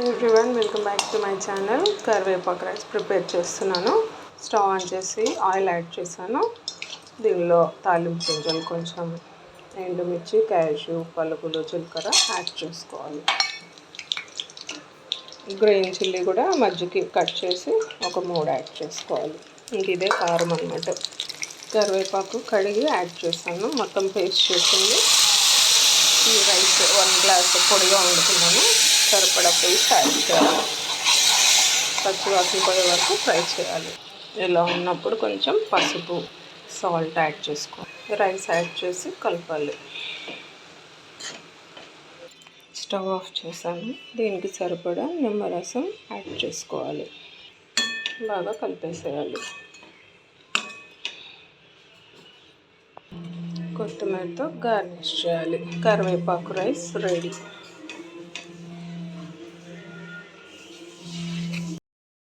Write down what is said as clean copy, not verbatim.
Everyone welcome back to my channel. కరివేపాకు rice prepare చేస్తున్నాను. Stove on చేసి oil add చేశాను. దీనిలో తాలింపు గింజలు, కొంచెం ఎండుమిర్చి, క్యాషు, పలుకులు, జీలకర్ర యాడ్ చేసుకోవాలి. గ్రీన్ చిల్లీ కూడా మధ్యకి కట్ చేసి ఒక 3 యాడ్ చేసుకోవాలి. ఇంక ఇదే కారం అన్నమాట. కరివేపాకు కడిగి యాడ్ చేశాను. మొత్తం పేస్ట్ చేసింది. ఈ రైస్ 1 గ్లాస్ పొడిగా వండుకున్నాను. సరిపడా పేస్ట్ యాడ్ చేయాలి. పచ్చివాసన పోయే వరకు ఫ్రై చేయాలి. ఇలా ఉన్నప్పుడు కొంచెం పసుపు, సాల్ట్ యాడ్ చేసుకోవాలి. రైస్ యాడ్ చేసి కలపాలి. స్టవ్ ఆఫ్ చేశాను. దీనికి సరిపడా నిమ్మరసం యాడ్ చేసుకోవాలి. బాగా కలిపేసేయాలి. కొత్తిమీరతో గార్నిష్ చేయాలి. కరివేపాకు రైస్ రెడీ.